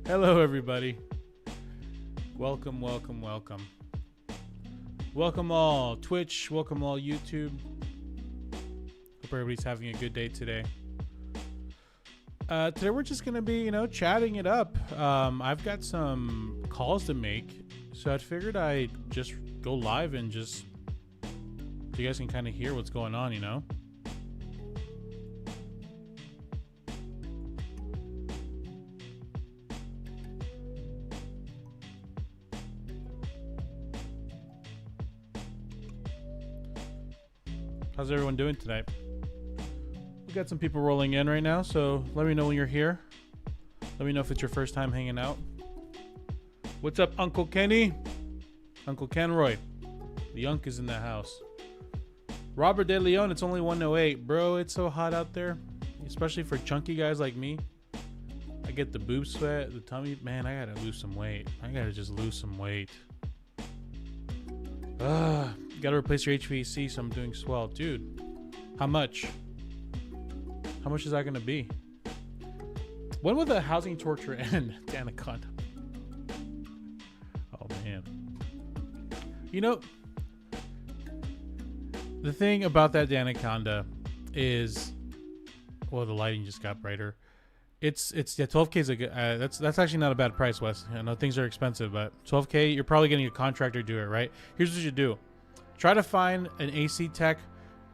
Hello, everybody. Welcome, welcome, welcome. Welcome all Twitch. Welcome all YouTube. Hope everybody's having a good day today. Today we're just gonna be, chatting it up. I've got some calls to make, so I figured I'd just go live and just so you guys can kind of hear what's going on, How's everyone doing tonight? We got some people rolling in right now, so let me know when you're here. Let me know if it's your first time hanging out. What's up, Uncle Kenny? Uncle Kenroy. The Unk is in the house. Robert De Leon, it's only 108. Bro, it's so hot out there, especially for chunky guys like me. I get the boob sweat, the tummy. Man, I gotta lose some weight. I gotta just lose some weight. Gotta replace your HVAC, so I'm doing swell. Dude, how much? How much is that gonna be? When will the housing torture end? Anaconda. Oh man. The thing about that Anaconda is, well, the lighting just got brighter. It's 12K is a good. That's actually not a bad price, Wes. I know things are expensive, but 12K, you're probably getting a contractor to do it, right? Here's what you do: try to find an AC tech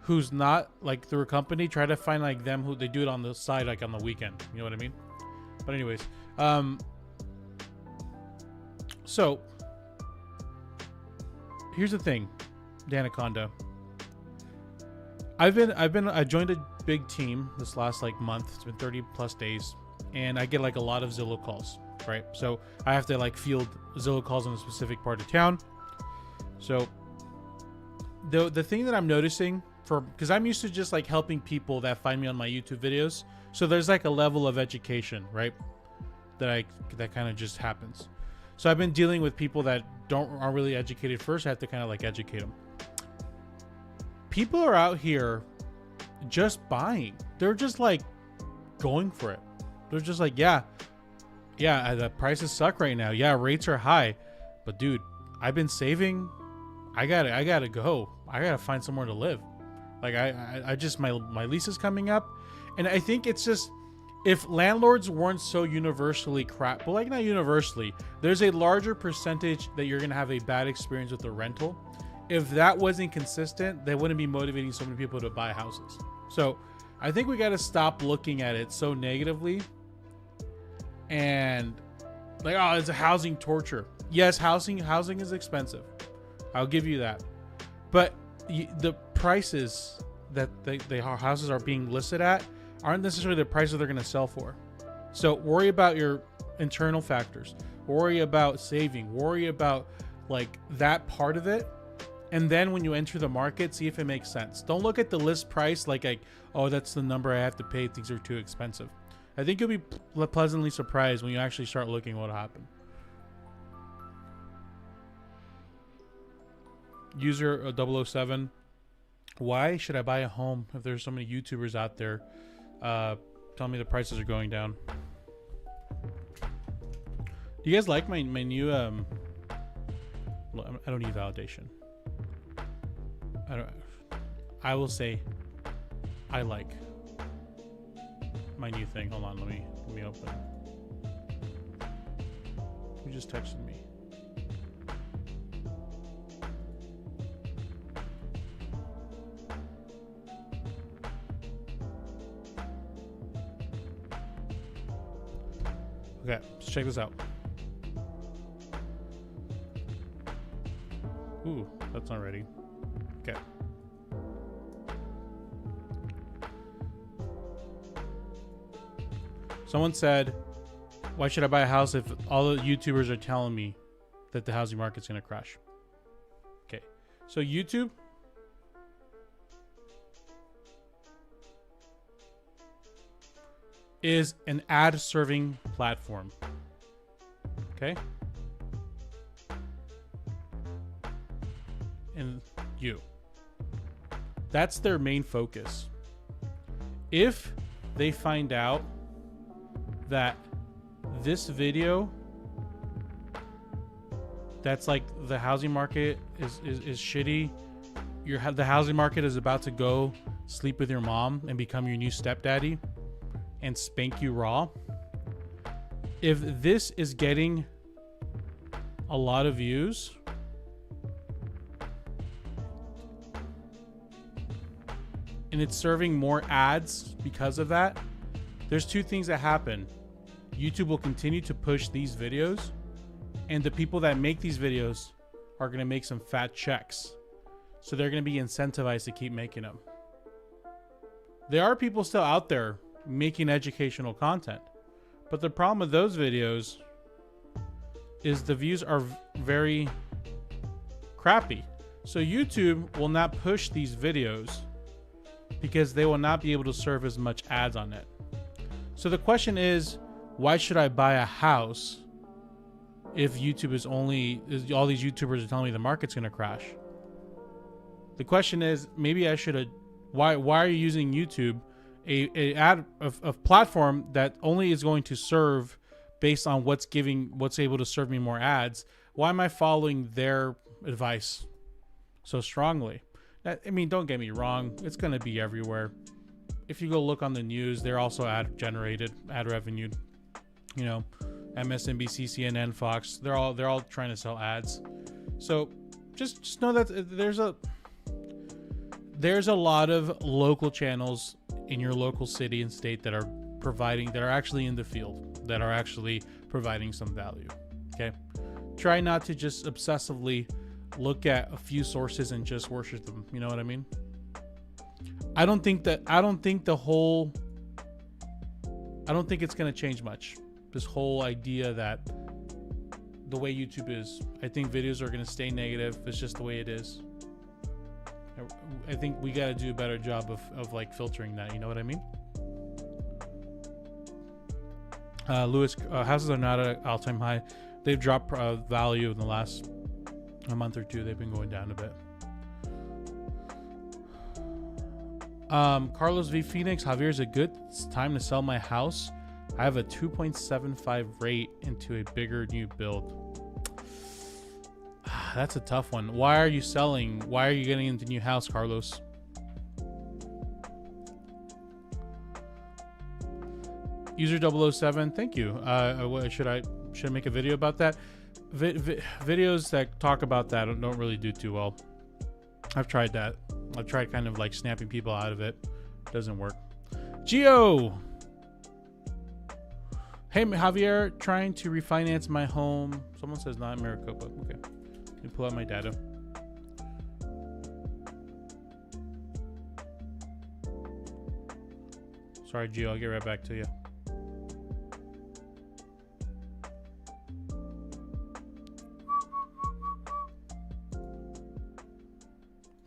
who's not like through a company. Try to find like them who they do it on the side, like on the weekend. You know what I mean? But anyways, so here's the thing, Anaconda. I joined a big team this last like month. It's been 30 plus days, and I get like a lot of Zillow calls, right? So I have to like field Zillow calls in a specific part of town. So the thing that I'm noticing, because I'm used to just like helping people that find me on my YouTube videos, so there's like a level of education, right? That kind of just happens. So I've been dealing with people that aren't really educated first. I have to kind of like educate them. People are out here just buying. They're just like going for it. They're just like, yeah, the prices suck right now. Yeah, rates are high, but dude, I've been saving. I gotta go. I gotta find somewhere to live. Like I just my lease is coming up, and I think it's just, if landlords weren't so universally crap, but like not universally, there's a larger percentage that you're gonna have a bad experience with the rental. If that wasn't consistent, they wouldn't be motivating so many people to buy houses. So I think we got to stop looking at it so negatively and like, oh, it's a housing torture. Yes, housing is expensive. I'll give you that. But the prices that our houses are being listed at aren't necessarily the prices they're going to sell for. So worry about your internal factors. Worry about saving. Worry about like that part of it. And then when you enter the market, see if it makes sense. Don't look at the list price like, oh, that's the number I have to pay. Things are too expensive. I think you'll be pleasantly surprised when you actually start looking what will happen. User 007. Why should I buy a home if there's so many YouTubers out there telling me the prices are going down? Do you guys like my new... I don't need validation. I will say I like my new thing. Hold on, let me open it. Who just texted me? Okay, let's check this out. Ooh, that's not ready. Okay. Someone said, why should I buy a house if all the YouTubers are telling me that the housing market's going to crash? Okay. So YouTube is an ad serving platform. Okay? And you. That's their main focus. If they find out that this video that's like the housing market is shitty, the housing market is about to go sleep with your mom and become your new stepdaddy and spank you raw. If this is getting a lot of views, and it's serving more ads because of that, there's two things that happen. YouTube will continue to push these videos, and the people that make these videos are going to make some fat checks. So they're going to be incentivized to keep making them. There are people still out there making educational content, but the problem with those videos is the views are very crappy. So YouTube will not push these videos because they will not be able to serve as much ads on it. So the question is, why should I buy a house if YouTube is all these YouTubers are telling me the market's going to crash? The question is, maybe I should have, why are you using YouTube, a platform that only is going to serve based on what's able to serve me more ads? Why am I following their advice so strongly? I mean, don't get me wrong, it's going to be everywhere. If you go look on the news, they're also ad revenued. You know, MSNBC, CNN, Fox, they're all trying to sell ads. So just know that there's a lot of local channels in your local city and state that are actually in the field, that are actually providing some value. Okay, try not to just obsessively look at a few sources and just worship them. You know what I mean? I don't think it's going to change much. This whole idea that the way YouTube is, I think videos are going to stay negative. It's just the way it is. I think we got to do a better job of like filtering that. You know what I mean? Lewis, houses are not at an all-time high. They've dropped value in the last a month or two. They've been going down a bit. Carlos V. Phoenix, Javier, is a good time to sell my house. I have a 2.75 rate into a bigger new build. That's a tough one. Why are you selling? Why are you getting into a new house, Carlos? User 007, thank you. Should I make a video about that? Videos that talk about that don't really do too well. I've tried that. I've tried kind of like snapping people out of it. Doesn't work. Gio! Hey, Javier, trying to refinance my home. Someone says not in Maricopa. Okay. Let me pull out my data. Sorry, Gio. I'll get right back to you.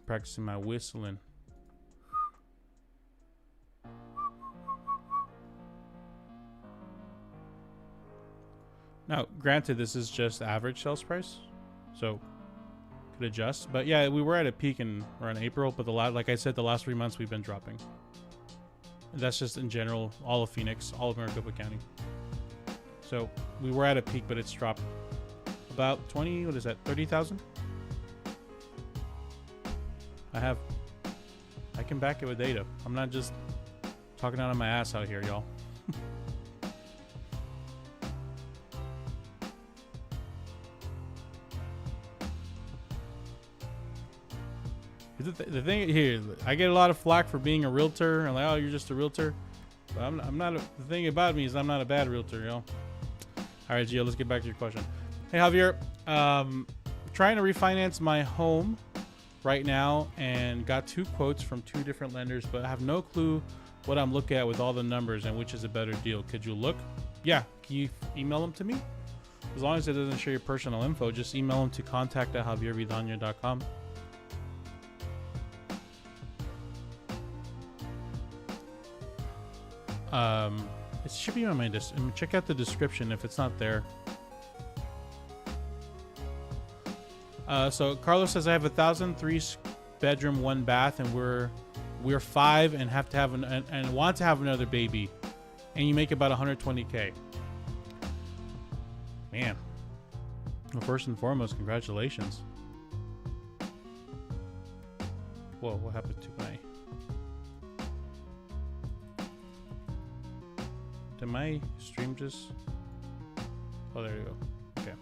Practicing my whistling. Now, granted, this is just average sales price, so could adjust. But yeah, we were at a peak around April, but like I said, the last 3 months we've been dropping. And that's just in general, all of Phoenix, all of Maricopa County. So we were at a peak, but it's dropped about 30,000. I can back it with data. I'm not just talking out of my ass out here, y'all. The thing here, I get a lot of flack for being a realtor. I'm like, oh, you're just a realtor. But I'm not. The thing about me is I'm not a bad realtor, y'all. All right, Gio, let's get back to your question. Hey, Javier, trying to refinance my home right now and got 2 quotes from 2 different lenders, but I have no clue what I'm looking at with all the numbers and which is a better deal. Could you look? Yeah. Can you email them to me? As long as it doesn't share your personal info, just email them to contact@javiervidania.com. It should be on my check out the description if it's not there. So Carlos says I have 1,003 bedroom, 1 bath, and we're 5 and have to have and want to have another baby, and you make about 120K. Man. Well, first and foremost, congratulations. Whoa, what happened to my... Did my stream just... Oh, there you go. Okay.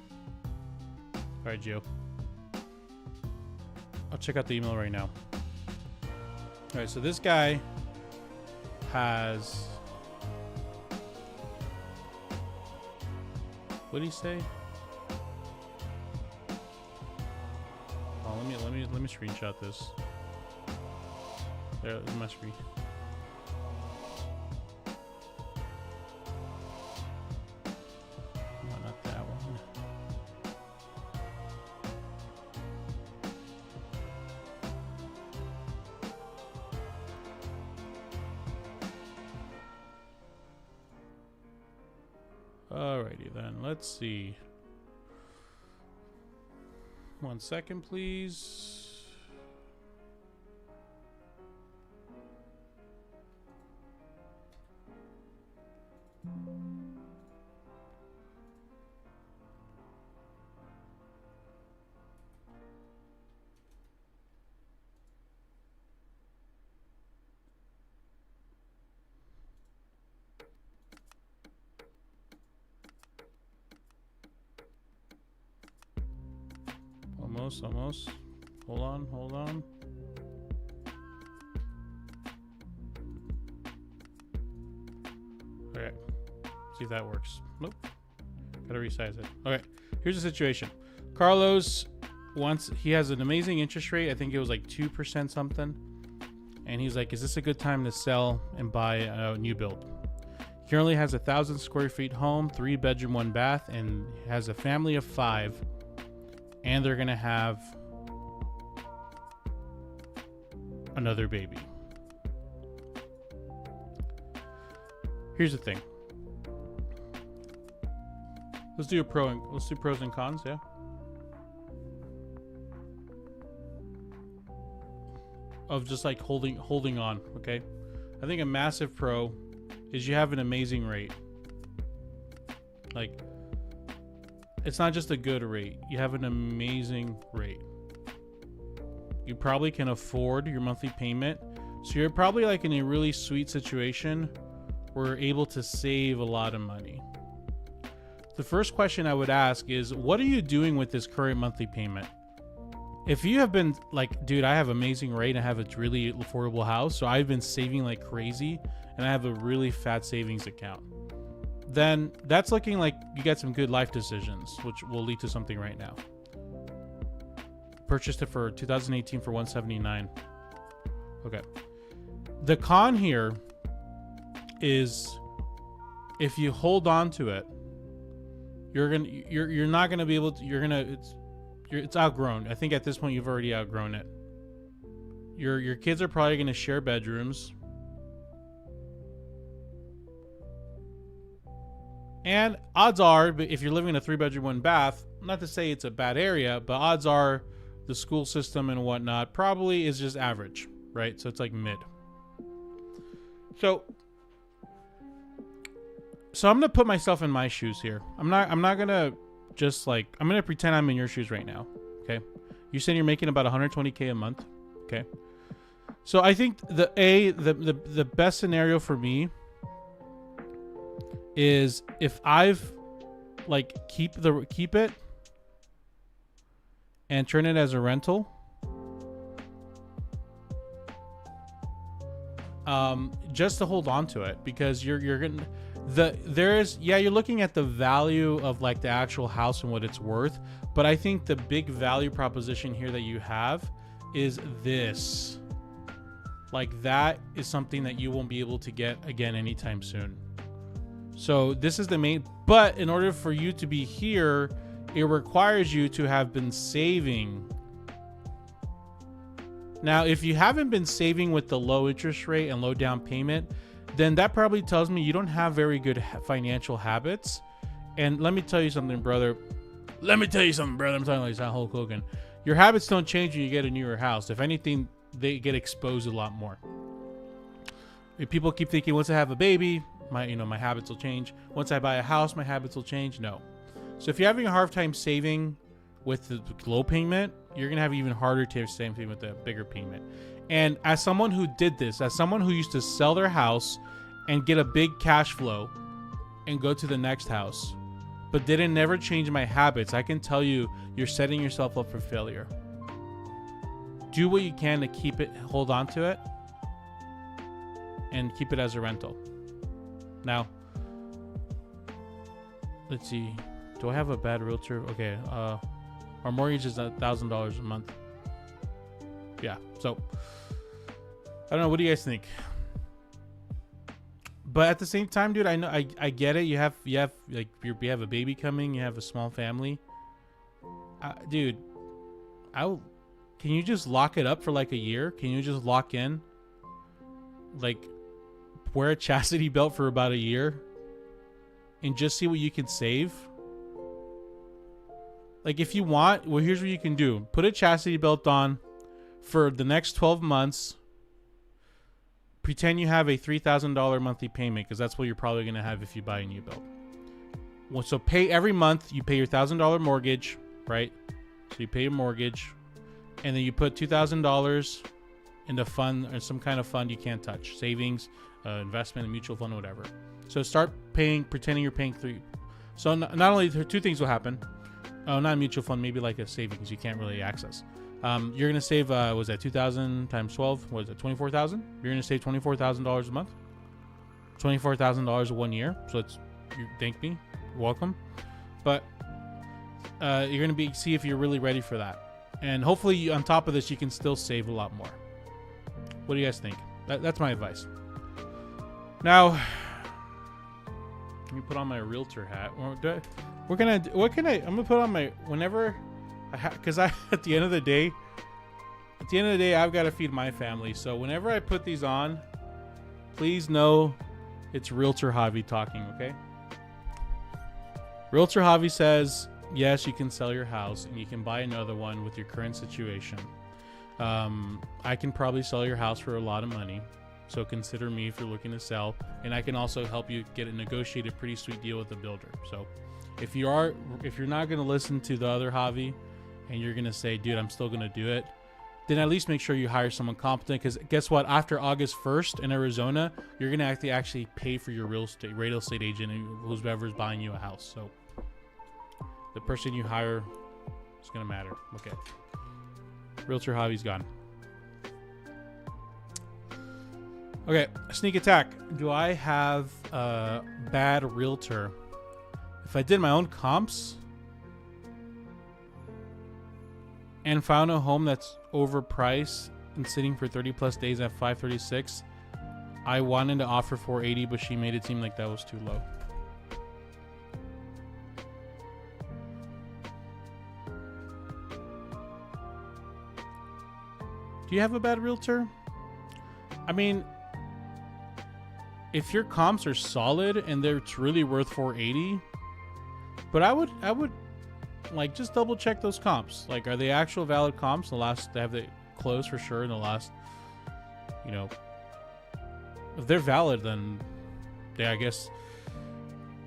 Alright, Gio. I'll check out the email right now. Alright, so this guy has... What did he say? Oh, let me screenshot this. There's my screen. No, not that one. Alrighty then, let's see. 1 second, please. Almost. Hold on. Okay. See if that works. Nope. Gotta resize it. Okay. Here's the situation. Carlos he has an amazing interest rate. I think it was like 2% something. And he's like, is this a good time to sell and buy a new build? He currently has 1,000 square feet home, 3 bedroom, 1 bath, and has a family of 5. And they're going to have another baby. Here's the thing. Let's do pros and cons, yeah? Of just like holding on, okay? I think a massive pro is you have an amazing rate. Like, it's not just a good rate. You have an amazing rate. You probably can afford your monthly payment. So you're probably like in a really sweet situation where you're able to save a lot of money. The first question I would ask is, what are you doing with this current monthly payment? If you have been like, dude, I have amazing rate. I have a really affordable house. So I've been saving like crazy and I have a really fat savings account. Then that's looking like you got some good life decisions, which will lead to something right now. Purchased it for 2018 for $179. Okay. The con here is if you hold on to it, you're not gonna be able to. It's outgrown. I think at this point you've already outgrown it. Your kids are probably gonna share bedrooms. And odds are, if you're living in a 3-bedroom, 1 bath, not to say it's a bad area, but odds are the school system and whatnot probably is just average, right? So it's like mid. So I'm gonna put myself in my shoes here. I'm not gonna just like, I'm gonna pretend I'm in your shoes right now. Okay. You said you're making about 120K a month. Okay. So I think the best scenario for me is if I've like keep it and turn it as a rental. Just to hold on to it, because you're gonna you're looking at the value of like the actual house and what it's worth, but I think the big value proposition here that you have is this. Like, that is something that you won't be able to get again anytime soon. So this is the main, but in order for you to be here, it requires you to have been saving. Now, if you haven't been saving with the low interest rate and low down payment, then that probably tells me you don't have very good financial habits. And let me tell you something, brother. I'm talking like Hulk Hogan. Your habits don't change when you get a newer house. If anything, they get exposed a lot more. If people keep thinking, once I have a baby, my habits will change. Once I buy a house, my habits will change. No. So if you're having a hard time saving with the low payment, you're going to have even harder to save with the bigger payment. And as someone who did this, as someone who used to sell their house and get a big cash flow and go to the next house, but didn't never change my habits, I can tell you, you're setting yourself up for failure. Do what you can to keep it, hold on to it, and keep it as a rental. Now, let's see. Do I have a bad realtor? Okay. Our mortgage is $1,000 a month. Yeah. So, I don't know. What do you guys think? But at the same time, dude, I know I get it. You have a baby coming. You have a small family. Dude, can you just lock it up for like a year? Can you just lock in? Like, wear a chastity belt for about a year and just see what you can save. Like, if you want, well, here's what you can do. Put a chastity belt on for the next 12 months. Pretend you have a $3,000 monthly payment, because that's what you're probably going to have if you buy a new build. Well, so pay every month. You pay your $1,000 mortgage, right? So you pay your mortgage, and then you put $2,000 in the fund, or some kind of fund you can't touch. Savings, investment, a mutual fund, whatever. So start paying, pretending you're paying $3. So not only two things will happen. Oh, not a mutual fund, maybe like a savings you can't really access. You're going to save, was that 2,000 times 12? Was it 24,000? You're going to save $24,000 a month. $24,000 1 year. So you thank me. Welcome. But you're going to see if you're really ready for that. And hopefully on top of this, you can still save a lot more. What do you guys think? That's my advice. Now, let me put on my realtor hat. I'm gonna put on my, whenever because at the end of the day, I've got to feed my family. So whenever I put these on, please know it's Realtor Javy talking, okay? Realtor Javy says, yes, you can sell your house and you can buy another one with your current situation. I can probably sell your house for a lot of money. So consider me if you're looking to sell, and I can also help you negotiate a pretty sweet deal with the builder. So if you're not going to listen to the other Javy and you're going to say, dude, I'm still going to do it, then at least make sure you hire someone competent, because guess what? After August 1st in Arizona, you're going to have to actually pay for your real estate agent and whoever's buying you a house. So the person you hire is going to matter. Okay. Realtor Javy's gone. Okay, sneak attack. Do I have a bad realtor? If I did my own comps and found a home that's overpriced and sitting for 30 plus days at 536, I wanted to offer 480, but she made it seem like that was too low. Do you have a bad realtor? I mean, if your comps are solid and it's really worth 480, but I would like just double check those comps. Like, are they actual valid comps? Have they closed for sure in the last, if they're valid, then yeah, I guess.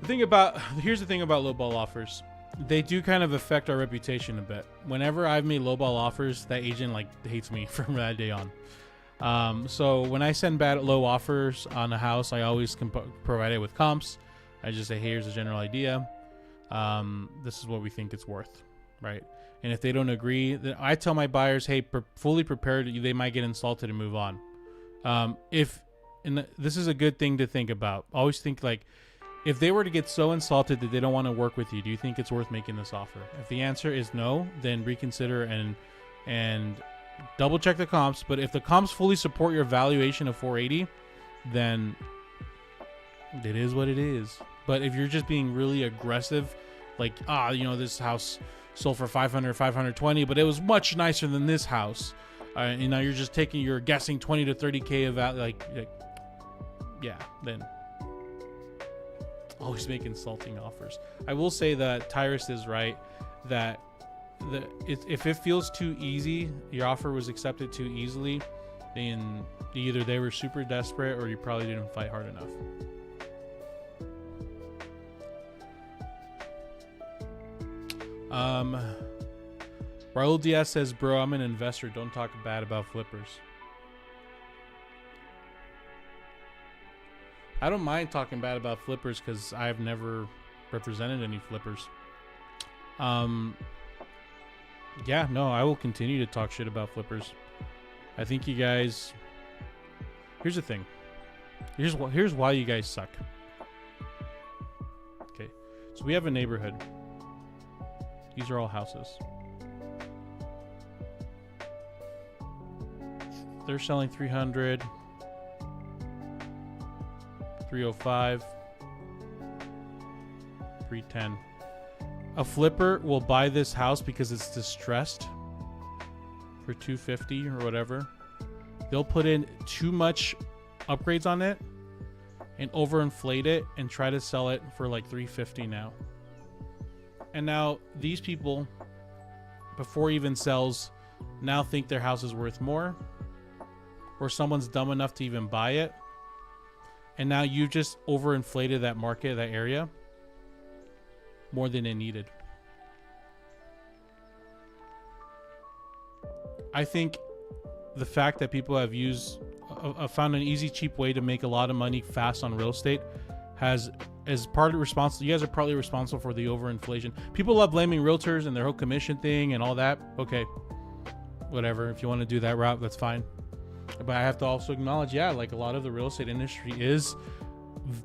Here's the thing about lowball offers. They do kind of affect our reputation a bit. Whenever I've made lowball offers, that agent hates me from that day on. So when I send low offers on a house, I always provide it with comps. I just say, hey, here's a general idea. This is what we think it's worth, right? And if they don't agree, then I tell my buyers, hey, fully prepared. They might get insulted and move on. This is a good thing to think about. Always think if they were to get so insulted that they don't want to work with you, do you think it's worth making this offer? If the answer is no, then reconsider and double check the comps. But if the comps fully support your valuation of 480, then it is what it is. But if you're just being really aggressive, this house sold for 520, but it was much nicer than this house. You're guessing 20 to 30K of value. Yeah, then always make insulting offers. I will say that Tyrus is right that if it feels too easy, your offer was accepted too easily, then either they were super desperate or you probably didn't fight hard enough. Raul Diaz says, bro, I'm an investor. Don't talk bad about flippers. I don't mind talking bad about flippers because I've never represented any flippers. Yeah, no, I will continue to talk shit about flippers. I think you guys... Here's the thing. Here's why you guys suck. Okay, so we have a neighborhood. These are all houses. They're selling 300, 305, 310. A flipper will buy this house because it's distressed for 250 or whatever. They'll put in too much upgrades on it and overinflate it and try to sell it for like 350 now. And now these people, before it even sells, now think their house is worth more, or someone's dumb enough to even buy it. And now you just overinflated that market, that area, more than it needed. I think the fact that people have found an easy, cheap way to make a lot of money fast on real estate is partly responsible. You guys are partly responsible for the overinflation. People love blaming realtors and their whole commission thing and all that. Okay, whatever. If you want to do that route, that's fine. But I have to also acknowledge, yeah, like a lot of the real estate industry is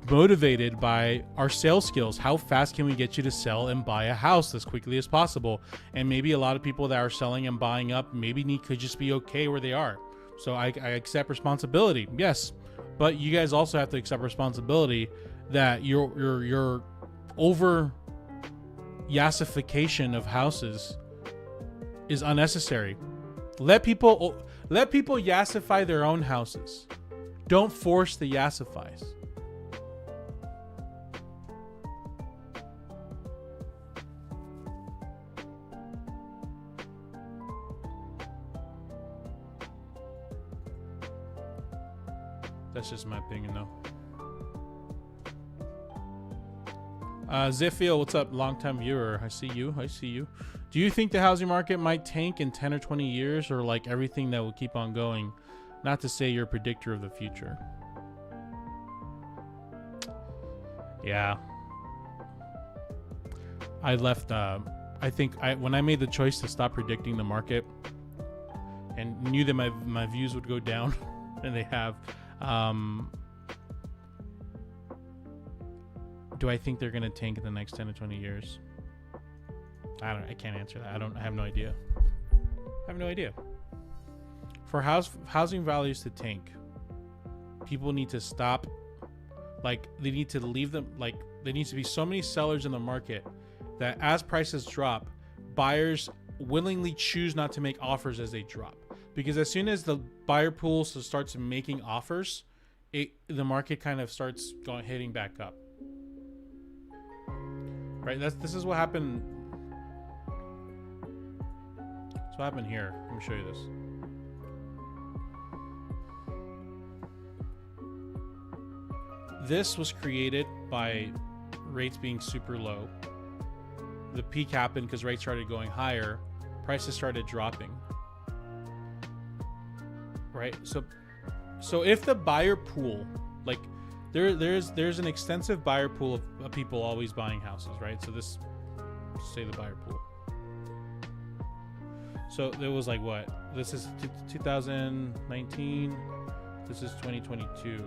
motivated by our sales skills. How fast can we get you to sell and buy a house as quickly as possible? And maybe a lot of people that are selling and buying up could just be okay where they are. So I accept responsibility, yes, but you guys also have to accept responsibility that your over yassification of houses is unnecessary. Let people yassify their own houses. Don't force the yassifies. That's just my opinion, though. Zifio, what's up? Long-time viewer. I see you. Do you think the housing market might tank in 10 or 20 years, or like everything that will keep on going? Not to say you're a predictor of the future. Yeah. I left, I think when I made the choice to stop predicting the market and knew that my views would go down, and they have, do I think they're going to tank in the next 10 to 20 years? I can't answer that. I have no idea. For housing values to tank, people need to stop. Like, they need to leave them. Like, there needs to be so many sellers in the market that as prices drop, buyers willingly choose not to make offers as they drop. Because as soon as the buyer pool starts making offers, the market kind of starts hitting back up. Right? This is what happened. That's what happened here. Let me show you this. This was created by rates being super low. The peak happened because rates started going higher. Prices started dropping. Right? So if the buyer pool, like there's an extensive buyer pool of people always buying houses, right? So this, say the buyer pool. So there was like what? This is 2019. This is 2022.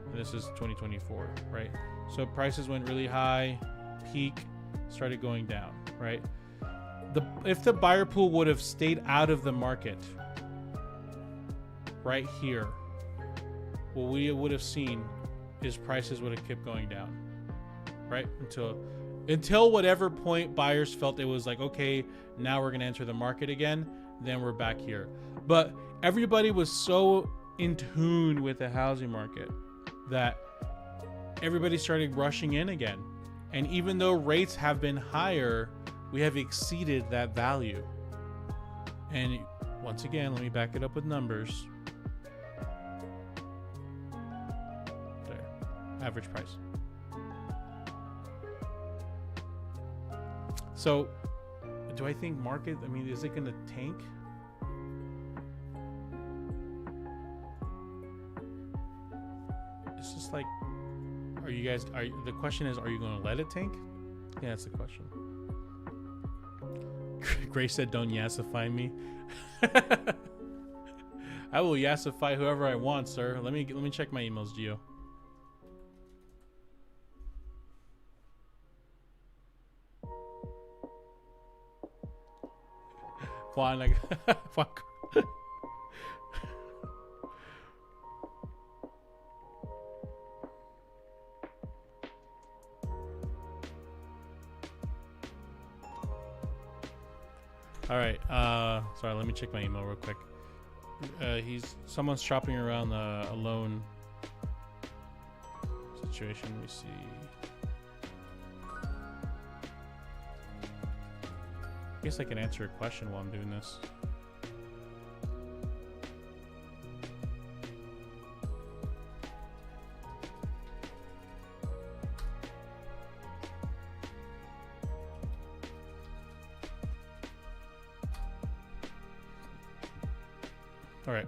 And this is 2024, right? So prices went really high, peak, started going down, right? If the buyer pool would have stayed out of the market right here, what we would have seen is prices would have kept going down, right? Until whatever point buyers felt it was like, okay, now we're going to enter the market again, then we're back here. But everybody was so in tune with the housing market that everybody started rushing in again. And even though rates have been higher, we have exceeded that value. And once again, let me back it up with numbers. There, average price. So do I think market? I mean, is it gonna tank? It's just like, are you guys? The question is, are you gonna let it tank? Yeah, that's the question. Grace said, "Don't yassify me." I will yassify whoever I want, sir. Let me check my emails, Gio. Juan, fuck. All right. Sorry. Let me check my email real quick. Someone's shopping around a loan situation. Let me see. I guess I can answer a question while I'm doing this. All right.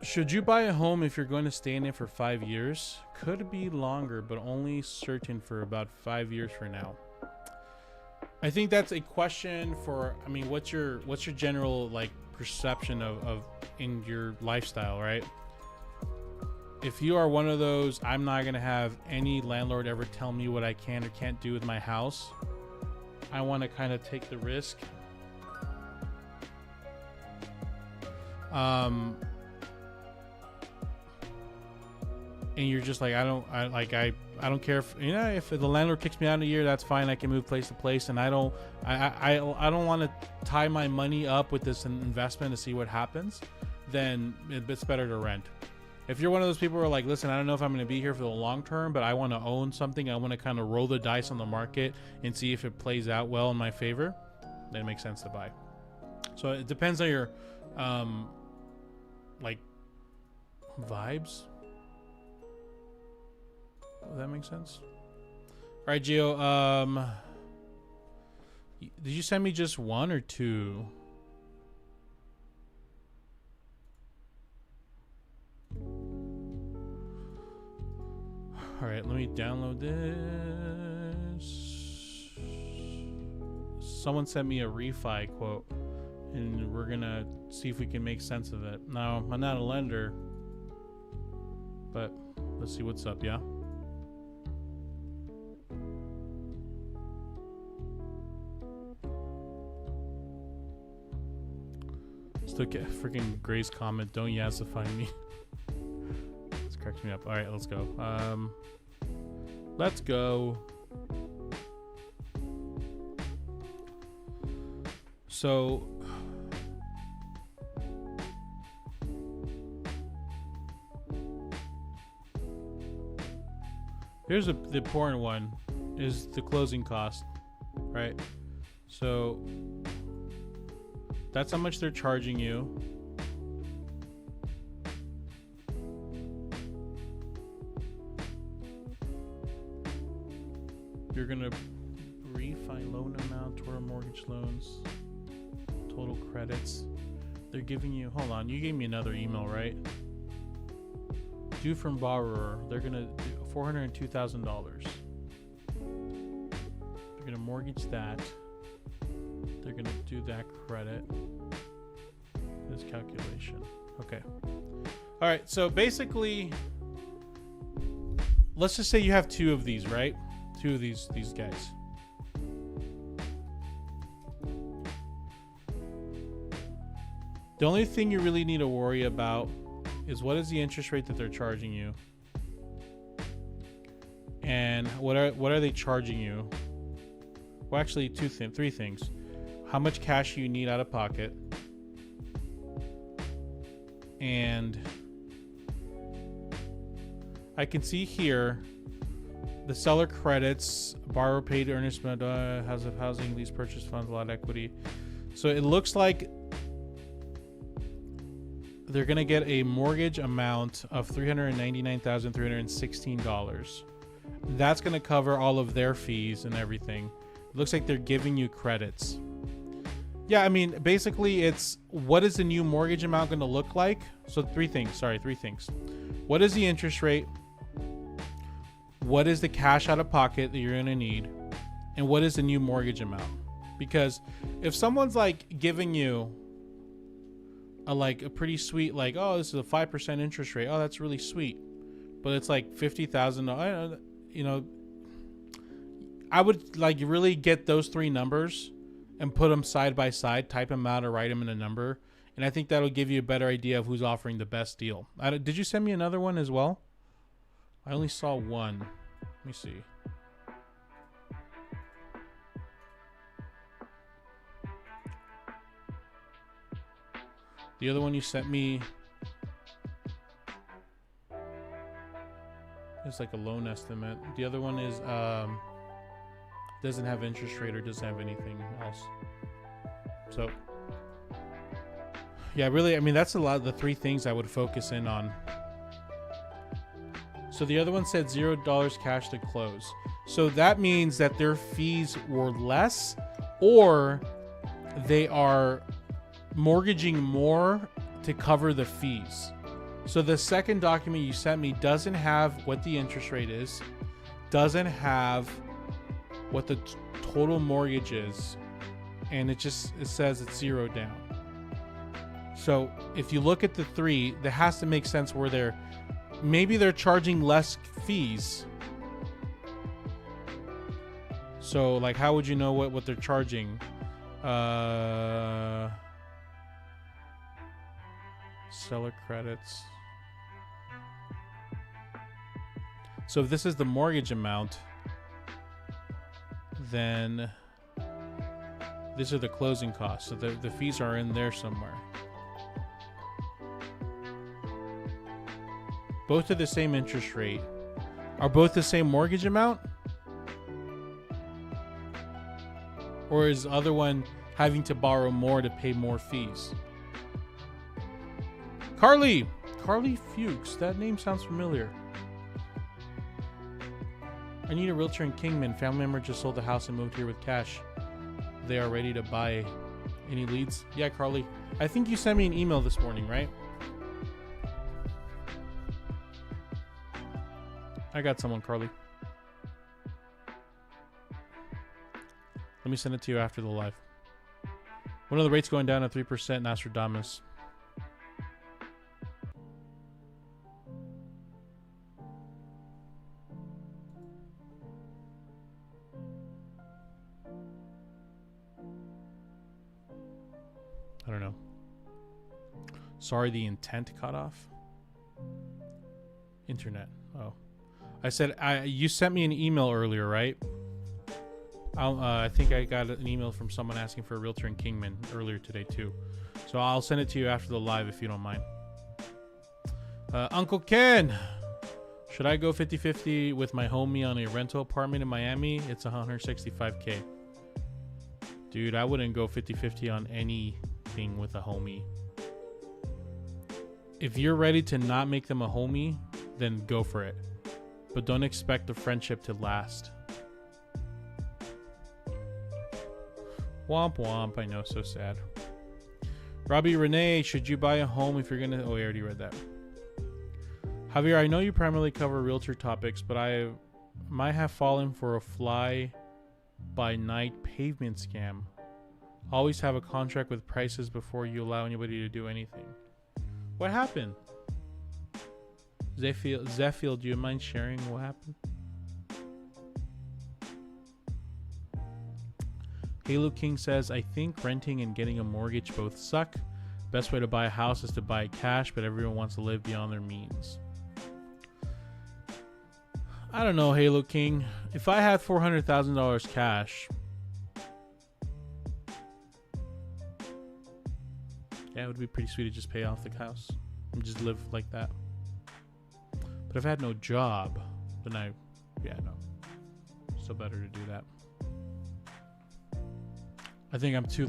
Should you buy a home if you're going to stay in it for 5 years? Could be longer, but only certain for about 5 years for now. I think that's a question for, I mean, what's your general like perception of in your lifestyle, right? If you are one of those, I'm not going to have any landlord ever tell me what I can or can't do with my house. I want to kind of take the risk. And you're just like, I don't care if, you know, if the landlord kicks me out in a year, that's fine. I can move place to place, and I don't want to tie my money up with this investment to see what happens. Then it's better to rent. If you're one of those people who are like, listen, I don't know if I'm going to be here for the long term, but I want to own something. I want to kind of roll the dice on the market and see if it plays out well in my favor. Then it makes sense to buy. So it depends on your, like, vibes. Does that make sense? All right, Gio. Did you send me just one or two? All right, let me download this. Someone sent me a Refi quote, and we're gonna see if we can make sense of it. Now, I'm not a lender, but let's see what's up, yeah? Still get freaking Gray's comment, don't yassify me. This cracks me up. All right, let's go. Let's go. So here's the important one, is the closing cost, right? So that's how much they're charging you. You're gonna refi loan amount, Toro mortgage loans, total credits. They're giving you, hold on, you gave me another email, right? Due from borrower, they're gonna do $402,000. They're gonna mortgage that. They're gonna do that credit. This calculation. Okay. All right. So basically, let's just say you have two of these, right? Two of these guys. The only thing you really need to worry about is what is the interest rate that they're charging you, and what are they charging you? Well, actually, three things. How much cash you need out of pocket, and I can see here the seller credits, borrower paid earnest amount, house of housing, lease purchase funds, lot equity. So it looks like they're gonna get a mortgage amount of $399,316. That's gonna cover all of their fees and everything. looks like they're giving you credits. Yeah, I mean, basically it's what is the new mortgage amount going to look like? So three things. What is the interest rate? What is the cash out of pocket that you're going to need? And what is the new mortgage amount? Because if someone's like giving you a pretty sweet, like, oh, this is a 5% interest rate. Oh, that's really sweet. But it's like $50,000, you know, I would like really get those three numbers and put them side by side, type them out or write them in a number. And I think that'll give you a better idea of who's offering the best deal. Did you send me another one as well? I only saw one. Let me see. The other one you sent me is like a loan estimate. The other one is doesn't have interest rate or doesn't have anything else. So yeah, really, I mean, that's a lot of the three things I would focus in on. So the other one said $0 cash to close. So that means that their fees were less, or they are mortgaging more to cover the fees. So the second document you sent me doesn't have what the interest rate is, doesn't have what the total mortgage is, and it says it's zero down. So if you look at the three, that has to make sense where maybe they're charging less fees. So like, how would you know what they're charging? Seller credits. So if this is the mortgage amount, then these are the closing costs. So the fees are in there somewhere. Both are the same interest rate. Are both the same mortgage amount? Or is the other one having to borrow more to pay more fees? Carly Fuchs. That name sounds familiar. I need a realtor in Kingman. Family member just sold the house and moved here with cash. They are ready to buy. Any leads? Yeah, Carly. I think you sent me an email this morning, right? I got someone, Carly. Let me send it to you after the live. One of the rates going down at 3%, Nostradamus. I don't know. Sorry, the intent cut off. Internet. Oh. I said, you sent me an email earlier, right? I think I got an email from someone asking for a realtor in Kingman earlier today too. So I'll send it to you after the live if you don't mind. Uncle Ken, should I go 50-50 with my homie on a rental apartment in Miami? It's $165K. Dude, I wouldn't go 50-50 on anything with a homie. If you're ready to not make them a homie, then go for it. But don't expect the friendship to last. Womp womp, I know, so sad. Robbie Renee, should you buy a home if you're gonna... Oh, we already read that. Javier, I know you primarily cover realtor topics, but I might have fallen for a fly-by-night pavement scam. Always have a contract with prices before you allow anybody to do anything. What happened? Zephiel, do you mind sharing what happened? Halo King says, I think renting and getting a mortgage both suck. Best way to buy a house is to buy it cash, but everyone wants to live beyond their means. I don't know, Halo King. If I had $400,000 cash, yeah, it would be pretty sweet to just pay off the house and just live like that. But if I had no job, then no. Still better to do that. I think I'm too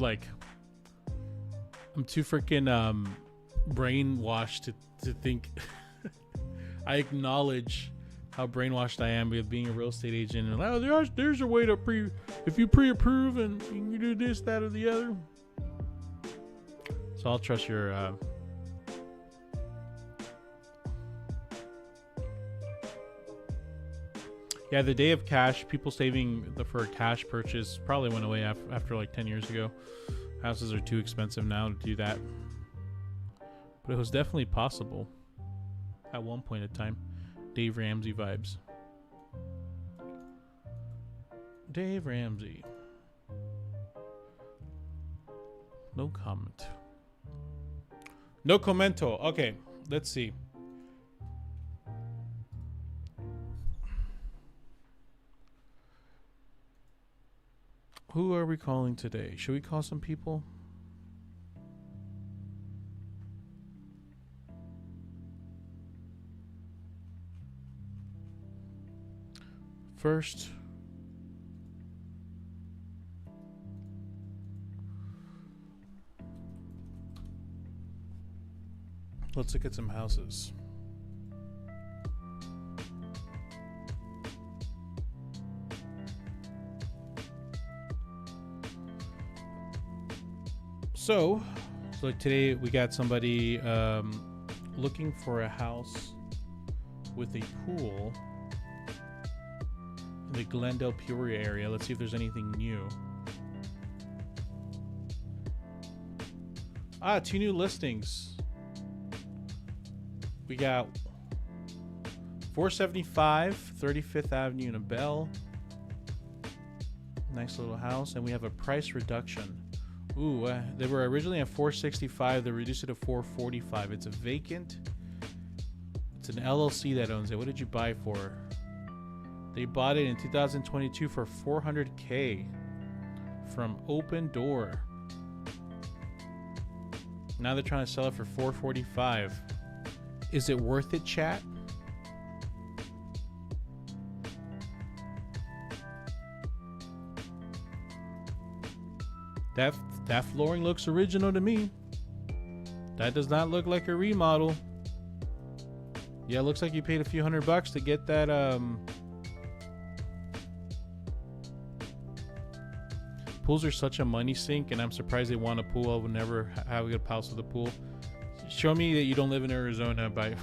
freaking brainwashed to think. I acknowledge how brainwashed I am with being a real estate agent. And oh, there's a way to if you pre-approve and you do this, that, or the other. So I'll trust your. Yeah, the day of cash, people saving for a cash purchase probably went away after like 10 years ago. Houses are too expensive now to do that. But it was definitely possible at one point in time. Dave Ramsey vibes. Dave Ramsey. No comment. No commento. Okay, let's see. Who are we calling today? Should we call some people? First, let's look at some houses. So like today we got somebody looking for a house with a pool in the Glendale, Peoria area. Let's see if there's anything new. 2 new listings. We got 475 35th Avenue in Bell. Nice little house, and we have a price reduction. Ooh, they were originally at 465. They reduced it to 445. It's a vacant. It's an LLC that owns it. What did you buy for? They bought it in 2022 for $400K from Open Door. Now they're trying to sell it for $445. Is it worth it, chat? That flooring looks original to me. That does not look like a remodel. Yeah, it looks like you paid a few $100 to get that. Pools are such a money sink, and I'm surprised they want a pool. I would never have a good house with a pool. Show me that you don't live in Arizona by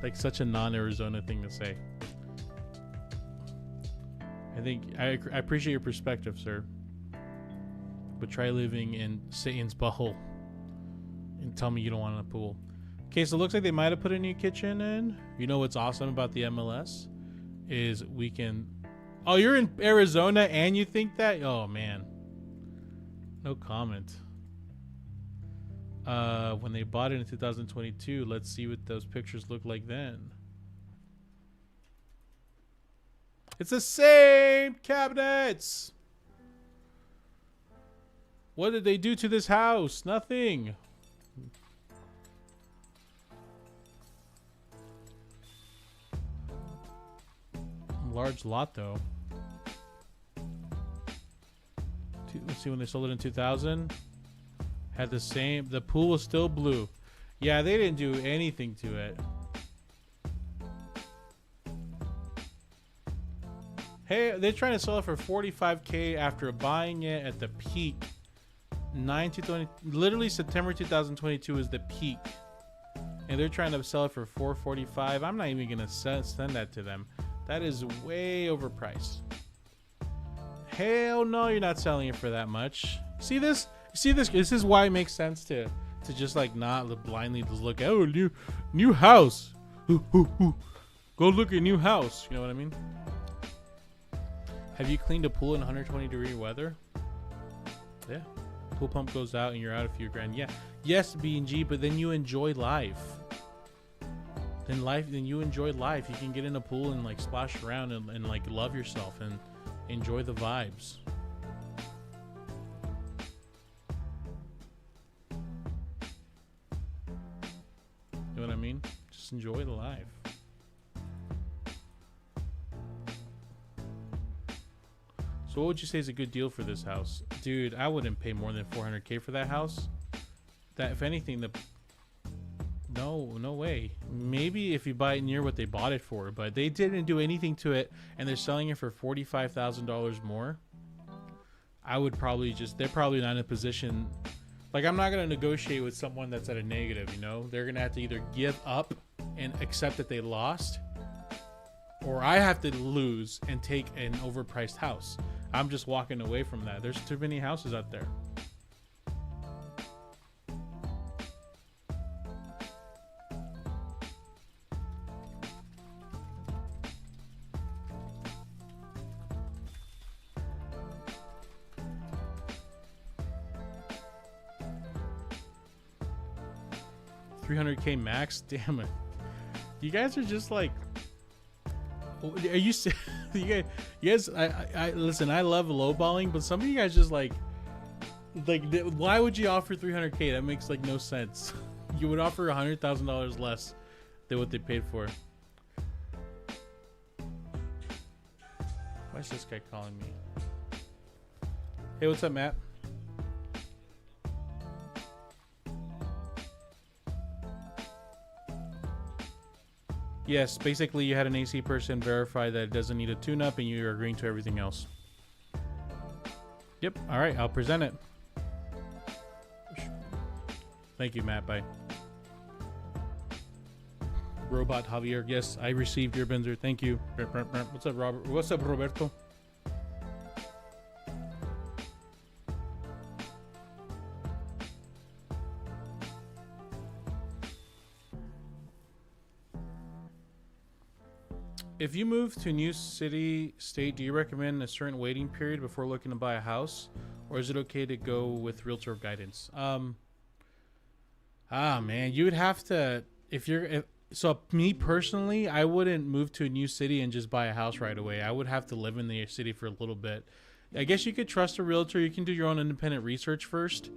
like such a non-Arizona thing to say. I think I appreciate your perspective, sir. But try living in Satan's butthole and tell me you don't want a pool. Okay, so it looks like they might have put a new kitchen in. You know what's awesome about the MLS is we can... Oh, you're in Arizona and you think that? Oh, man. No comment. When they bought it in 2022, let's see what those pictures look like then. It's the same cabinets! What did they do to this house? Nothing. Large lot though. Let's see when they sold it in 2000. Had the same. The pool was still blue. Yeah, they didn't do anything to it. Hey, they're trying to sell it for $45K after buying it at the peak. 9-20, literally September 2022 is the peak, and they're trying to sell it for $445. I'm not even gonna send that to them. That is way overpriced. Hell no, you're not selling it for that much. See this? See this? This is why it makes sense to just like not blindly just look at, oh, new house. Go look at new house. You know what I mean? Have you cleaned a pool in 120-degree weather? Yeah. Pool pump goes out and you're out a few grand. Yeah. Yes, B&G, but then you enjoy life. Then you enjoy life. You can get in a pool and like splash around and like love yourself and enjoy the vibes. You know what I mean? Just enjoy the life. So what would you say is a good deal for this house? Dude, I wouldn't pay more than $400K for that house. That, if anything, No way. Maybe if you buy it near what they bought it for, but they didn't do anything to it, and they're selling it for $45,000 more. I would probably they're probably not in a position. Like, I'm not going to negotiate with someone that's at a negative, you know? They're going to have to either give up and accept that they lost, or I have to lose and take an overpriced house. I'm just walking away from that. There's too many houses out there. $300K max. Damn it! You guys are just like, are you? You guys, I listen. I love lowballing, but some of you guys just like, why would you offer $300K? That makes like no sense. You would offer $100,000 less than what they paid for. Why is this guy calling me? Hey, what's up, Matt? Yes, basically you had an AC person verify that it doesn't need a tune-up and you're agreeing to everything else. Yep, alright, I'll present it. Thank you, Matt, bye. Robot Javier, yes, I received your Benzer, thank you. What's up, Robert? What's up, Roberto? If you move to a new city, state, do you recommend a certain waiting period before looking to buy a house? Or is it okay to go with realtor guidance? Man, you would have to, so me personally, I wouldn't move to a new city and just buy a house right away. I would have to live in the city for a little bit. I guess you could trust a realtor. You can do your own independent research first.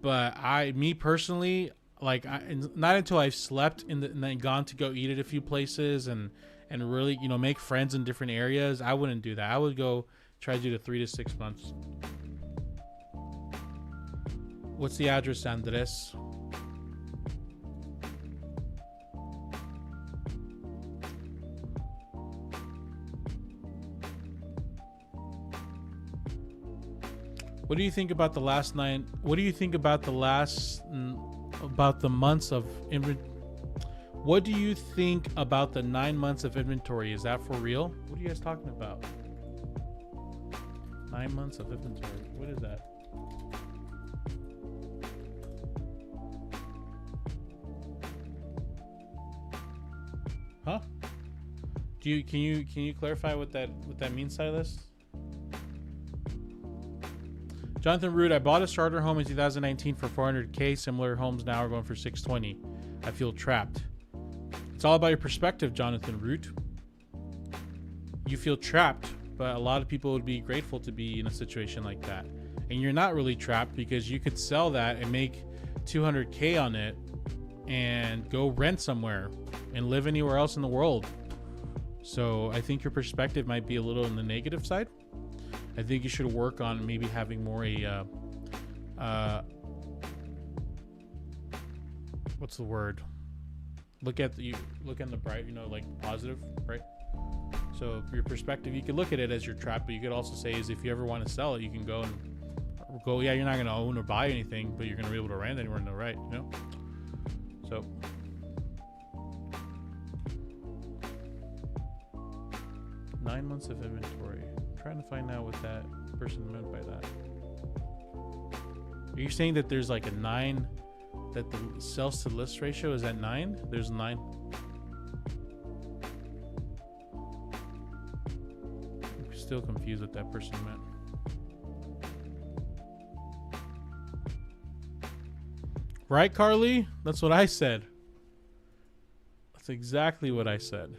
But me personally, like, not until I've slept and then gone to go eat at a few places and really, you know, make friends in different areas, I wouldn't do that. I would go try to do the 3 to 6 months. What's the address, Andres? What do you think about the last nine? What do you think about about the months of inventory? What do you think about the 9 months of inventory? Is that for real? What are you guys talking about? 9 months of inventory. What is that? Huh? Can you clarify what that means, Silas? Jonathan Root, I bought a starter home in 2019 for $400K. Similar homes now are going for $620. I feel trapped. It's all about your perspective, Jonathan Root. You feel trapped, but a lot of people would be grateful to be in a situation like that. And you're not really trapped because you could sell that and make $200K on it and go rent somewhere and live anywhere else in the world. So I think your perspective might be a little on the negative side. I think you should work on maybe having more what's the word? Look at the bright, you know, like positive, right? So your perspective, you could look at it as your trap, but you could also say is if you ever want to sell it, you can go. Yeah, you're not going to own or buy anything, but you're going to be able to rent anywhere in the right, you know? So 9 months of inventory. I'm trying to find out what that person meant by that. Are you saying that there's like a 9, that the sales to list ratio is at 9? There's 9. I'm still confused what that person meant. Right, Carly? That's what I said. That's exactly what I said.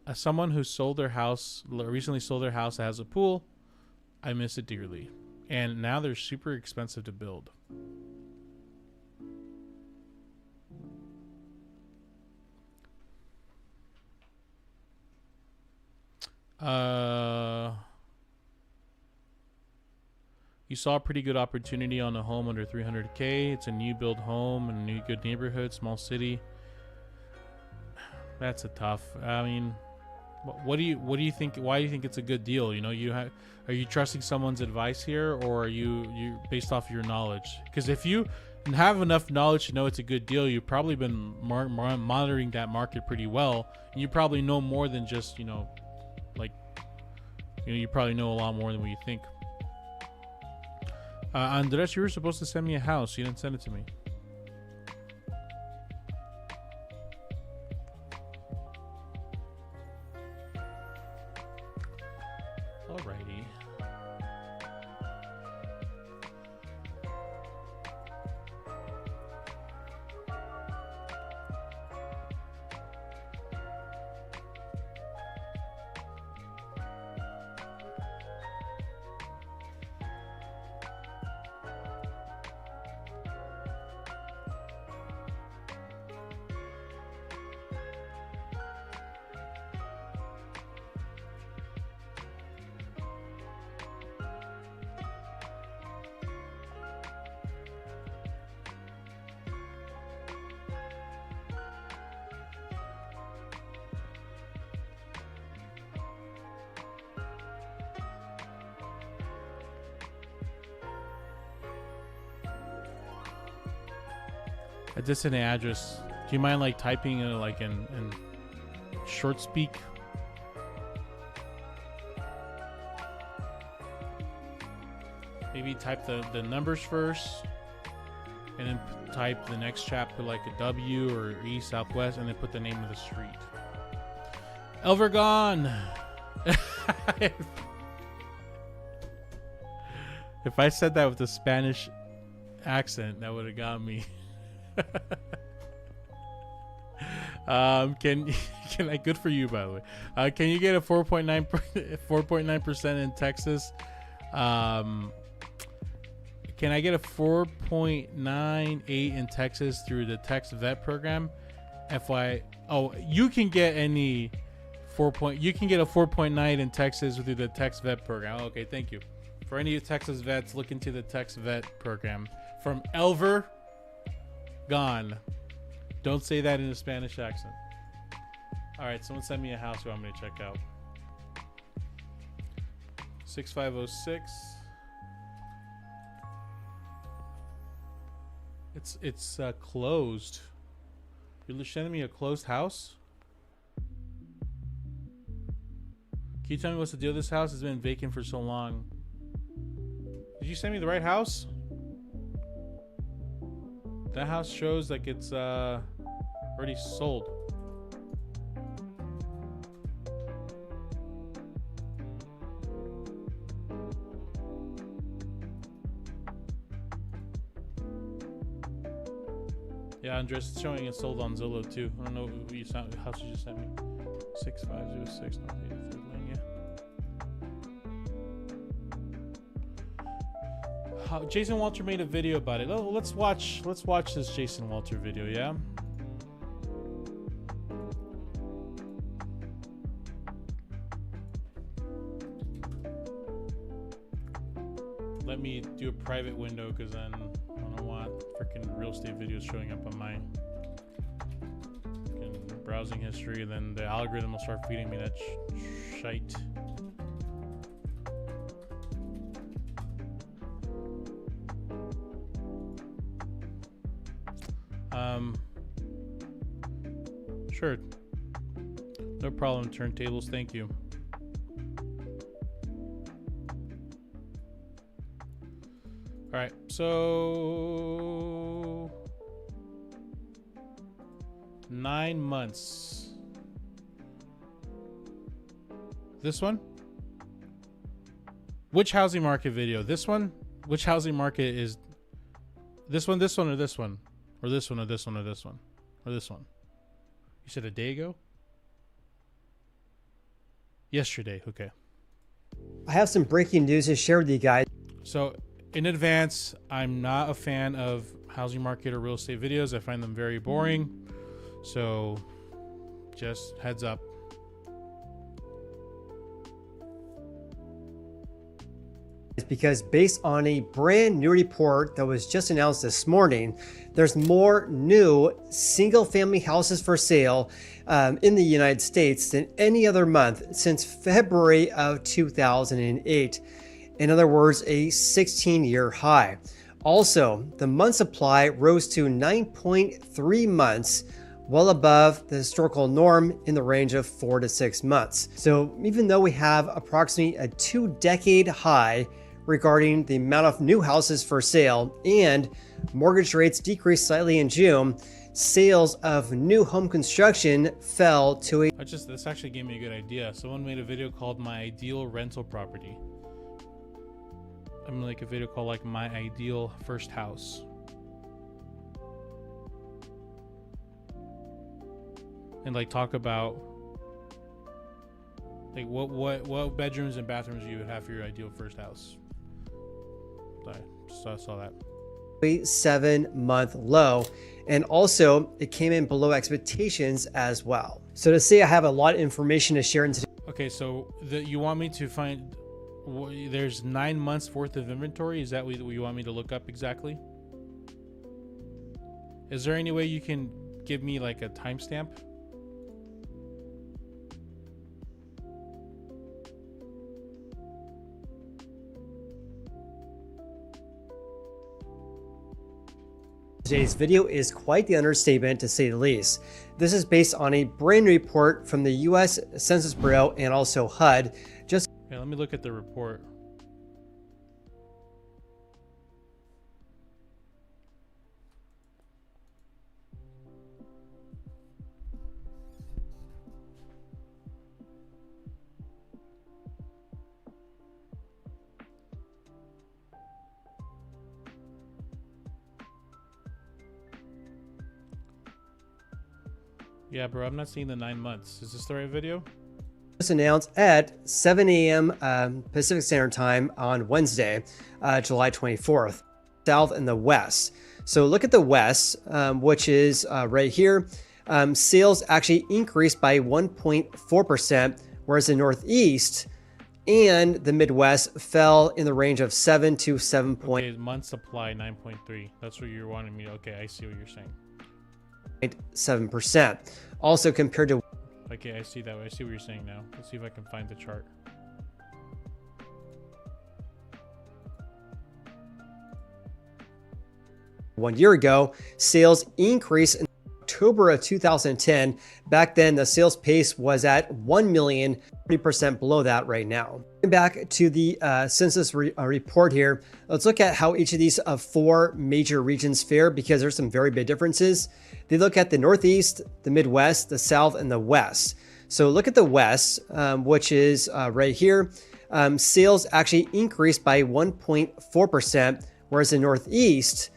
As someone who recently sold their house that has a pool, I miss it dearly. And now they're super expensive to build. You saw a pretty good opportunity on a home under 300K. It's a new build home in a new good neighborhood, small city. That's a tough. I mean, what do you think? Why do you think it's a good deal? You know, are you trusting someone's advice here, or are you based off your knowledge? Because if you have enough knowledge to know it's a good deal, you've probably been monitoring that market pretty well, and you probably know more than just you probably know a lot more than what you think. Andres, you were supposed to send me a house. You didn't send it to me. Alrighty. A distant address. Do you mind like typing it like in short speak? Maybe type the numbers first, and then type the next chapter like a W or east, southwest, and then put the name of the street. Elvergon. If I said that with a Spanish accent, that would have got me. Can I, good for you, by the way. Can you get a 4.9% in Texas? Can I get a 4.98 in Texas through the Tex Vet program? You can get any you can get a 4.9 in Texas through the Tex Vet program. Okay, thank you. For any Texas vets, look into the Tex Vet program from Elver. Gone. Don't say that in a Spanish accent. All right, someone send me a house who I'm going to check out. 6506. It's closed. You're sending me a closed house? Can you tell me what's the deal with this house? It's been vacant for so long. Did you send me the right house? That house shows like it's already sold. Yeah, Andres, it's showing it's sold on Zillow too. I don't know what house you just sent me. 6506 North 83rd Lane, yeah. Jason Walter made a video about it. Oh, let's watch this Jason Walter video, yeah? Let me do a private window because then I don't want freaking real estate videos showing up on my browsing history, and then the algorithm will start feeding me that shite. Sure. No problem, turntables, thank you. All right, so 9 months. This one? Which housing market video? This one? Which housing market is this one, or this one? Or this one, or this one, or this one, or this one? Or this one? You said a day ago? Yesterday, okay. I have some breaking news to share with you guys. So, in advance, I'm not a fan of housing market or real estate videos. I find them very boring. So, just heads up. because based on a brand new report that was just announced this morning, there's more new single family houses for sale in the United States than any other month since February of 2008. In other words, a 16-year high. Also, the month supply rose to 9.3 months, well above the historical norm in the range of 4 to 6 months. So even though we have approximately a 2-decade high regarding the amount of new houses for sale and mortgage rates decreased slightly in June, sales of new home construction fell to a... This actually gave me a good idea. Someone made a video called My Ideal Rental Property. I'm gonna make a video called like My Ideal First House. And like talk about like what bedrooms and bathrooms you would have for your ideal first house. I saw that. 7-month low, and also it came in below expectations as well. So to say I have a lot of information to share in today. Okay, so you want me to find there's 9 months worth of inventory? Is that what you want me to look up exactly? Is there any way you can give me like a timestamp? Today's video is quite the understatement to say the least. This is based on a brand new report from the US Census Bureau and also HUD. Okay, let me look at the report. Yeah, bro, I'm not seeing the 9 months. Is this the right video? Was announced at 7 a.m. Pacific Standard Time on Wednesday, July 24th, South and the West. So look at the West, which is right here. Sales actually increased by 1.4%, whereas the Northeast and the Midwest fell in the range of 7 to 7. Okay, month supply 9.3. That's what you're wanting me to. Okay, I see what you're saying. 7%. Also compared to... Okay, I see that. I see what you're saying now. Let's see if I can find the chart. One year ago, sales increased in October of 2010. Back then, the sales pace was at 1 million, 30% below that right now. Back to the census report here, let's look at how each of these 4 major regions fare, because there's some very big differences. They look at the Northeast, the Midwest, the South, and the West. So look at the West, which is right here. Sales actually increased by 1.4%, whereas the Northeast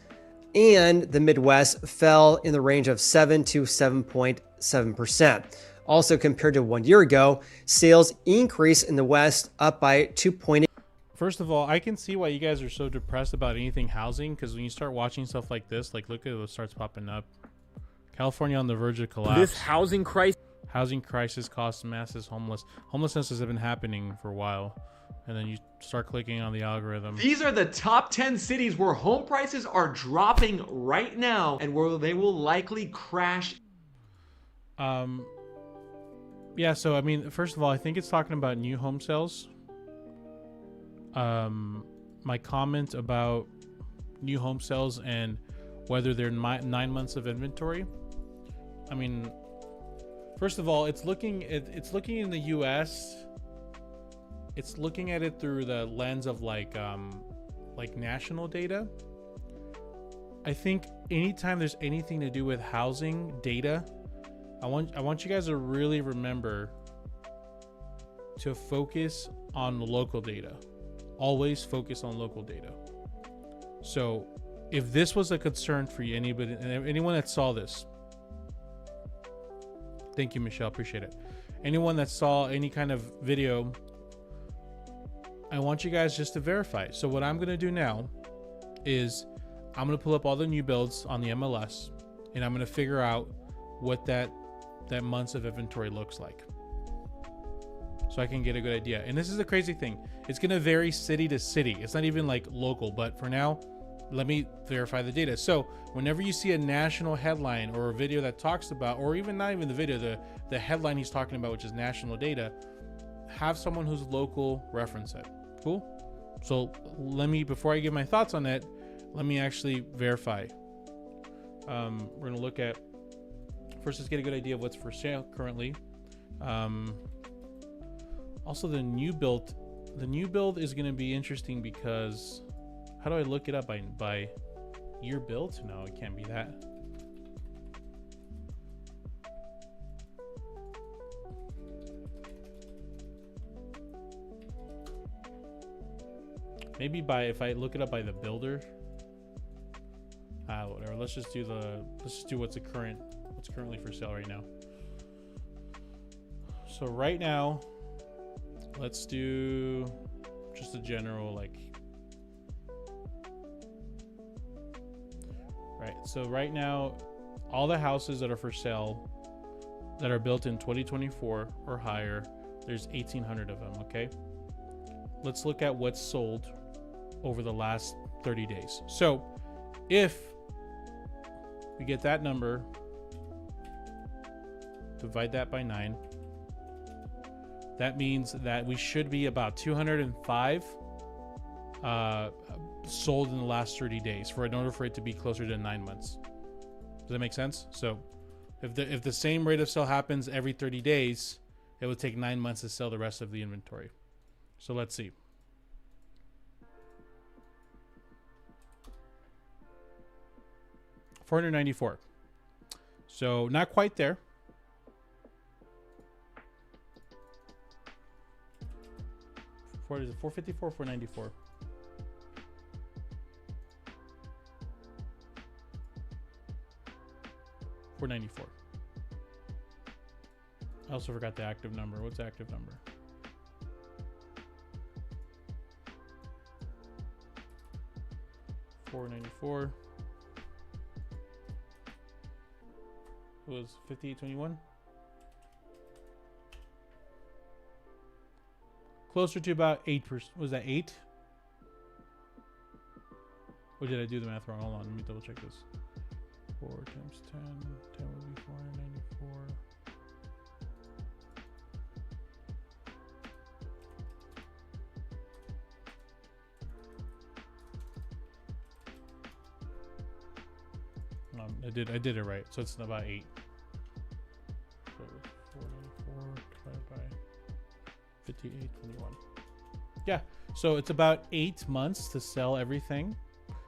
and the Midwest fell in the range of 7 to 7.7%. Also compared to 1 year ago, sales increased in the West, up by 2.8%. First of all, I can see why you guys are so depressed about anything housing, because when you start watching stuff like this, like look at what starts popping up. California on the verge of collapse. This housing crisis costs masses homelessness has been happening for a while, and then you start clicking on the algorithm. These are the top 10 cities where home prices are dropping right now and where they will likely crash. Yeah, so I mean, first of all, I think it's talking about new home sales. My comment about new home sales and whether they're 9 months of inventory. I mean, first of all, it's looking in the US. It's looking at it through the lens of like national data. I think anytime there's anything to do with housing data, I want you guys to really remember to focus on local data. Always focus on local data. So if this was a concern for you, anyone that saw this, thank you, Michelle, appreciate it. Anyone that saw any kind of video, I want you guys just to verify. So what I'm going to do now is I'm going to pull up all the new builds on the MLS, and I'm going to figure out what that months of inventory looks like. so I can get a good idea. And this is the crazy thing. It's going to vary city to city. It's not even like local, but for now, let me verify the data. So whenever you see a national headline or a video that talks about, or even not even the video, the headline he's talking about, which is national data, have someone who's local reference it. Cool. So let me, before I give my thoughts on it, let me actually verify. We're going to look at, first, let's get a good idea of what's for sale currently. Also the new build is going to be interesting because how do I look it up by year built? No, it can't be that. Maybe if I look it up by the builder. Whatever. Let's just do what's currently for sale right now. So right now, let's do just a general like. Right. So right now, all the houses that are for sale that are built in 2024 or higher, there's 1,800 of them. Okay. Let's look at what's sold over the last 30 days. So if we get that number, divide that by 9, that means that we should be about 205 sold in the last 30 days in order for it to be closer to 9 months. Does that make sense? So if the same rate of sale happens every 30 days, it would take 9 months to sell the rest of the inventory. So let's see. $494. So not quite there. Is it 454 or 494? $494. I also forgot the active number. What's the active number? $494. It was 5821. Closer to about 8%. Was that 8? Or did I do the math wrong? Hold on, let me double check this. 4 times 10. 10 would be 494. I did it right. So it's about 8. So 494 divided by 5821. Yeah. So it's about 8 months to sell everything.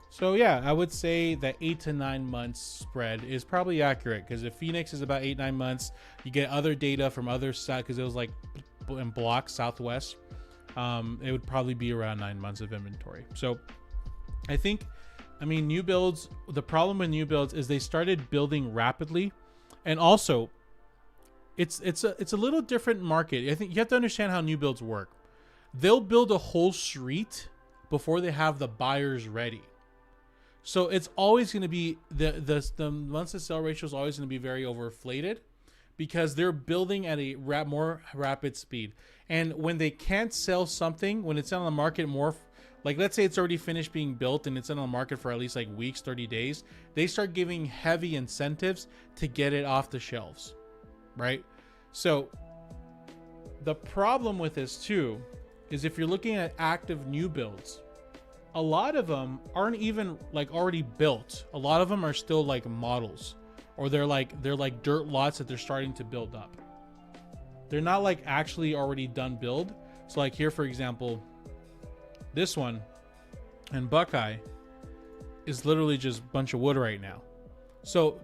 So yeah, I would say that 8 to 9 months spread is probably accurate, because if Phoenix is about 8-9 months, you get other data from other sites, because it was like in blocks Southwest. It would probably be around 9 months of inventory. So I mean, new builds, the problem with new builds is they started building rapidly, and also it's a little different market. I think you have to understand how new builds work. They'll build a whole street before they have the buyers ready. So it's always going to be the months to sell ratio is always going to be very overinflated, because they're building at a more rapid speed. And when they can't sell something, when it's on the market more, like let's say it's already finished being built and it's on the market for at least like weeks, 30 days, they start giving heavy incentives to get it off the shelves, right? So the problem with this too is if you're looking at active new builds, a lot of them aren't even like already built. A lot of them are still like models, or they're like dirt lots that they're starting to build up. They're not like actually already done build. So like here, for example, this one in Buckeye is literally just a bunch of wood right now. So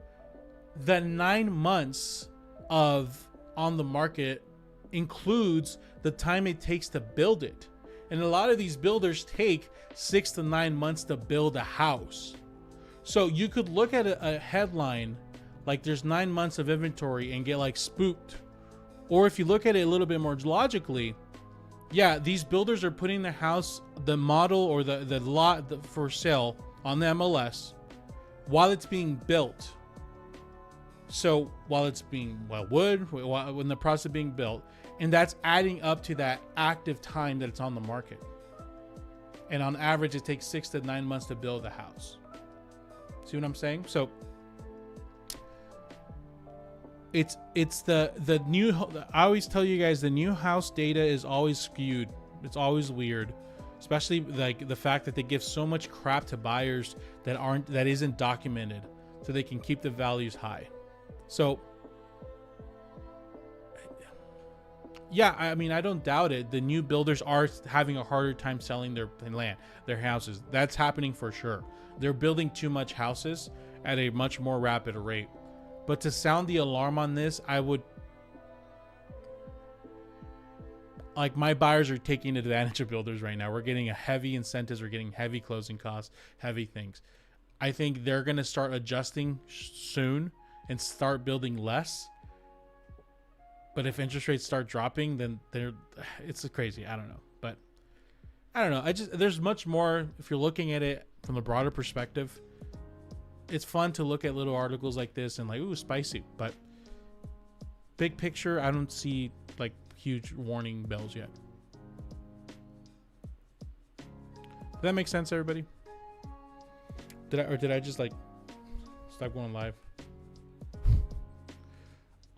the 9 months of on the market includes the time it takes to build it. And a lot of these builders take 6 to 9 months to build a house. So you could look at a headline like there's 9 months of inventory and get like spooked. Or if you look at it a little bit more logically, yeah, these builders are putting the house, the model or the lot for sale on the MLS while it's being built. So while it's being, when the process of being built, And that's adding up to that active time that it's on the market. And on average, it takes 6 to 9 months to build a house. See what I'm saying? So it's the new, I always tell you guys, the new house data is always skewed. It's always weird, especially like the fact that they give so much crap to buyers that isn't documented, so they can keep the values high. So yeah, I mean, I don't doubt it. The new builders are having a harder time selling their land, their houses. That's happening for sure. They're building too much houses at a much more rapid rate. But to sound the alarm on this, I would, like, my buyers are taking advantage of builders right now. We're getting a heavy incentives. We're getting heavy closing costs, heavy things. I think they're going to start adjusting soon and start building less. But if interest rates start dropping, then it's crazy. I don't know. But I don't know. There's much more if you're looking at it from a broader perspective. It's fun to look at little articles like this and like, ooh, spicy. But big picture, I don't see like huge warning bells yet. Does that make sense, everybody? Did I just like stop going live?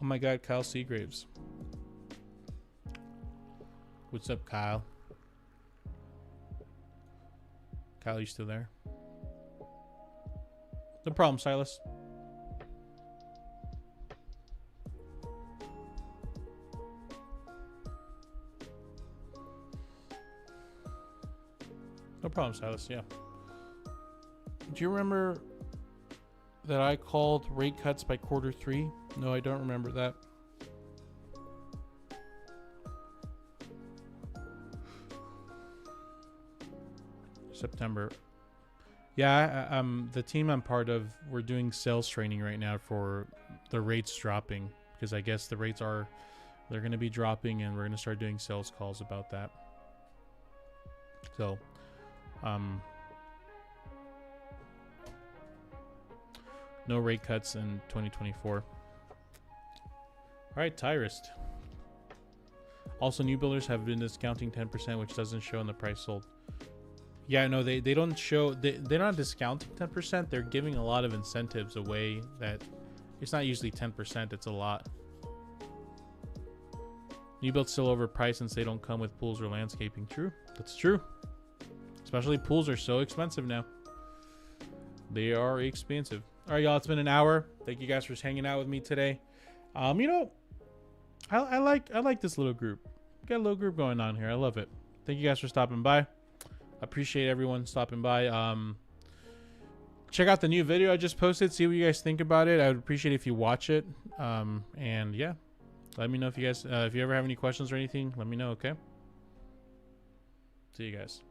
Oh my God, Kyle Seagraves. What's up, Kyle? Kyle, you still there? No problem, Silas. No problem, Silas, yeah. Do you remember that I called rate cuts by Q3? No, I don't remember that. September. Yeah, the team I'm part of, we're doing sales training right now for the rates dropping, because I guess the rates they're going to be dropping, and we're going to start doing sales calls about that. So, no rate cuts in 2024. All right, Tyrist. Also, new builders have been discounting 10%, which doesn't show in the price sold. Yeah, no, they don't show. They're not discounting 10%. They're giving a lot of incentives away. That it's not usually 10%. It's a lot. New builds still overpriced since they don't come with pools or landscaping. True, that's true. Especially pools are so expensive now. They are expensive. All right, y'all. It's been an hour. Thank you guys for hanging out with me today. You know, I like this little group. Got a little group going on here. I love it. Thank you guys for stopping by. Appreciate everyone stopping by. Check out the new video I just posted. See what you guys think about it. I would appreciate it if you watch it. And yeah, let me know if you guys, if you ever have any questions or anything, let me know. Okay. See you guys.